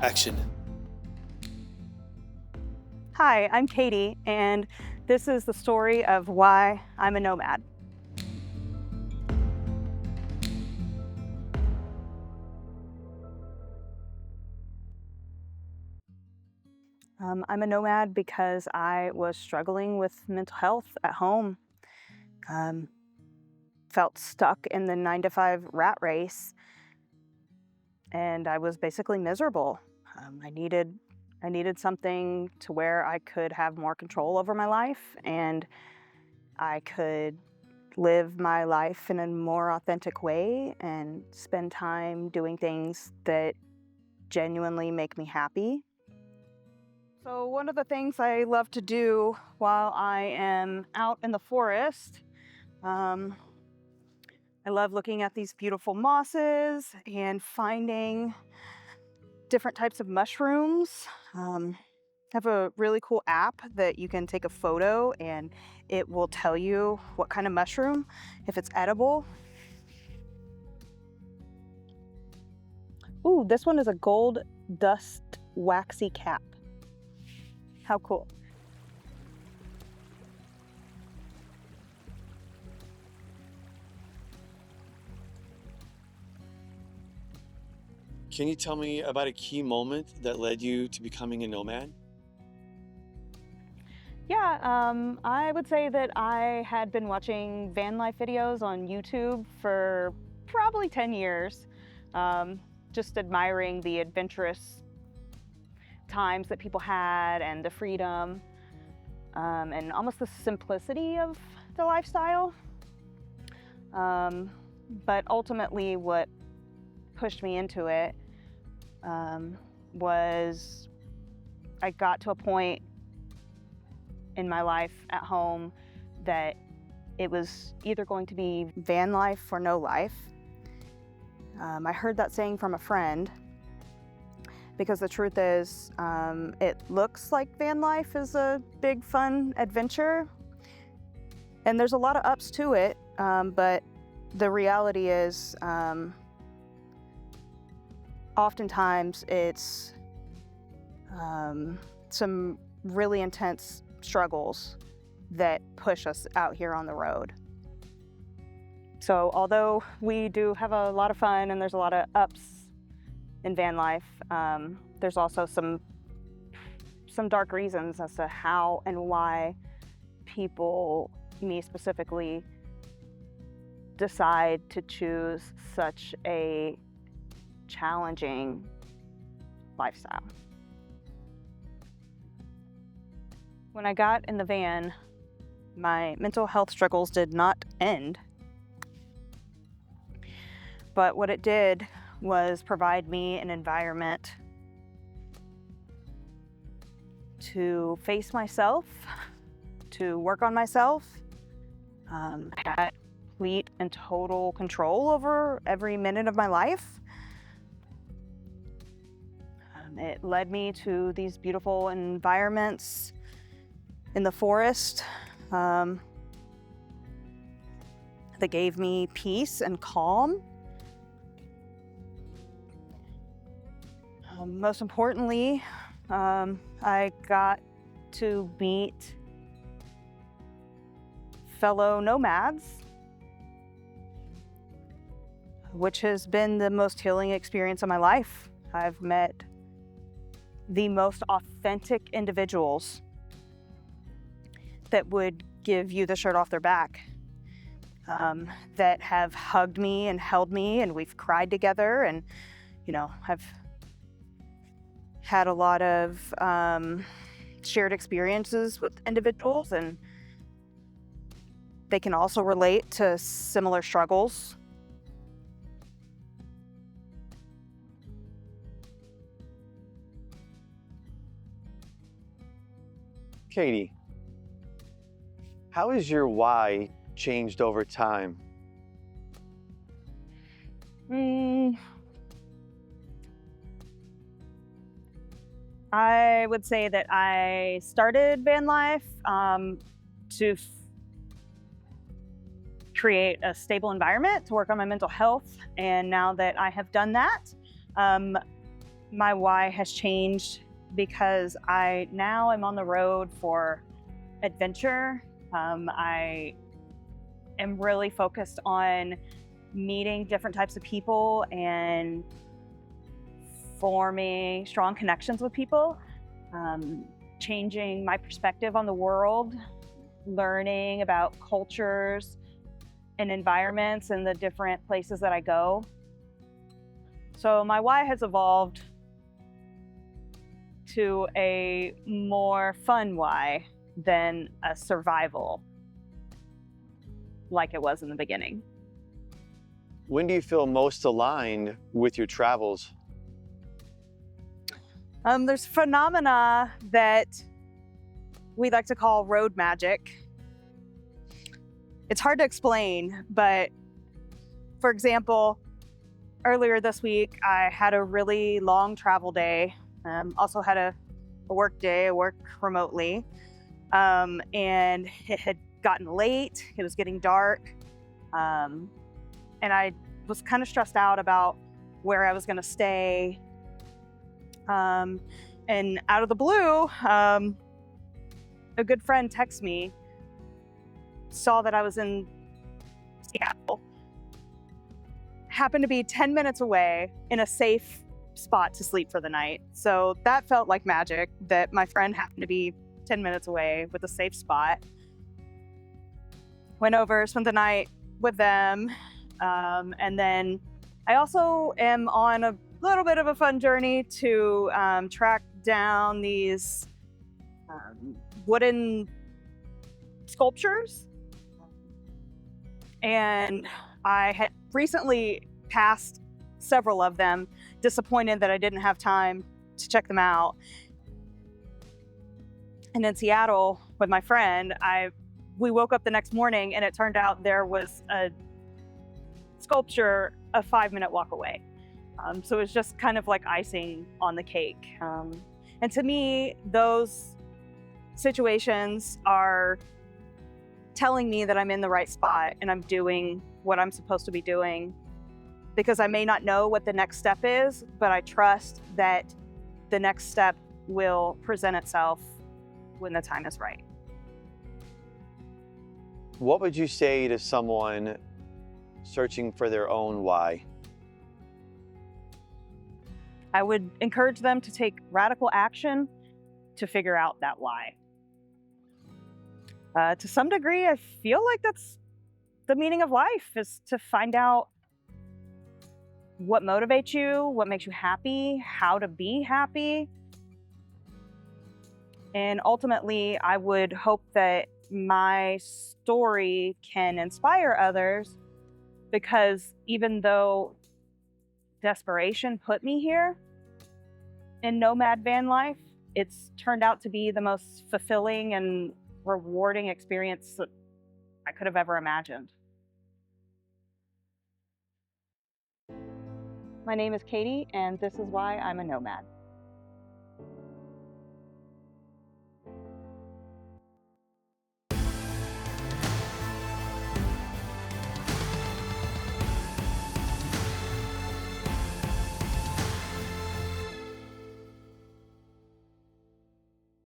Action. Hi, I'm Katie, and this is the story of why I'm a nomad. I'm a nomad because I was struggling with mental health at home. Um, Felt stuck in the 9-to-5 rat race, and I was basically miserable. I needed something to where I could have more control over my life, and I could live my life in a more authentic way and spend time doing things that genuinely make me happy. So one of the things I love to do while I am out in the forest, I love looking at these beautiful mosses and finding different types of mushrooms. I have a really cool app that you can take a photo and it will tell you what kind of mushroom, if it's edible. Ooh, this one is a gold dust waxy cap. How cool. Can you tell me about a key moment that led you to becoming a nomad? Yeah, I would say that I had been watching van life videos on YouTube for probably 10 years, just admiring the adventurous times that people had and the freedom, and almost the simplicity of the lifestyle. But ultimately, what pushed me into it was I got to a point in my life at home that it was either going to be van life or no life. I heard that saying from a friend because the truth is, it looks like van life is a big fun adventure and there's a lot of ups to it, but the reality is oftentimes it's some really intense struggles that push us out here on the road. So although we do have a lot of fun and there's a lot of ups in van life, there's also some dark reasons as to how and why people, me specifically, decide to choose such a challenging lifestyle. When I got in the van, my mental health struggles did not end. But what it did was provide me an environment to face myself, to work on myself. I had complete and total control over every minute of my life. It led me to these beautiful environments in the forest that gave me peace and calm. Most importantly, I got to meet fellow nomads, which has been the most healing experience of my life. I've met the most authentic individuals that would give you the shirt off their back, that have hugged me and held me, and we've cried together, and I've had a lot of shared experiences with individuals, and they can also relate to similar struggles. Katie, how has your why changed over time? I would say that I started van life to create a stable environment to work on my mental health. And now that I have done that, my why has changed because I now am on the road for adventure. I am really focused on meeting different types of people and forming strong connections with people, changing my perspective on the world, learning about cultures and environments and the different places that I go. So my why has evolved to a more fun why than a survival like it was in the beginning. When do you feel most aligned with your travels? There's phenomena that we like to call road magic. It's hard to explain, but for example, earlier this week, I had a really long travel day. Also had a work day, I work remotely. And it had gotten late, it was getting dark. And I was kind of stressed out about where I was gonna stay. And out of the blue, a good friend texted me, saw that I was in Seattle, happened to be 10 minutes away in a safe spot to sleep for the night. So that felt like magic, that my friend happened to be 10 minutes away with a safe spot. Went over, spent the night with them. And then I also am on a little bit of a fun journey to track down these wooden sculptures. And I had recently passed several of them, disappointed that I didn't have time to check them out. And in Seattle with my friend, we woke up the next morning and it turned out there was a sculpture a 5-minute walk away. So it was just kind of like icing on the cake. And to me, those situations are telling me that I'm in the right spot and I'm doing what I'm supposed to be doing, because I may not know what the next step is, but I trust that the next step will present itself when the time is right. What would you say to someone searching for their own why? I would encourage them to take radical action to figure out that why. To some degree, I feel like that's the meaning of life, is to find out what motivates you, what makes you happy, how to be happy. And ultimately, I would hope that my story can inspire others, because even though desperation put me here in nomad van life, it's turned out to be the most fulfilling and rewarding experience that I could have ever imagined. My name is Katie, and this is why I'm a nomad.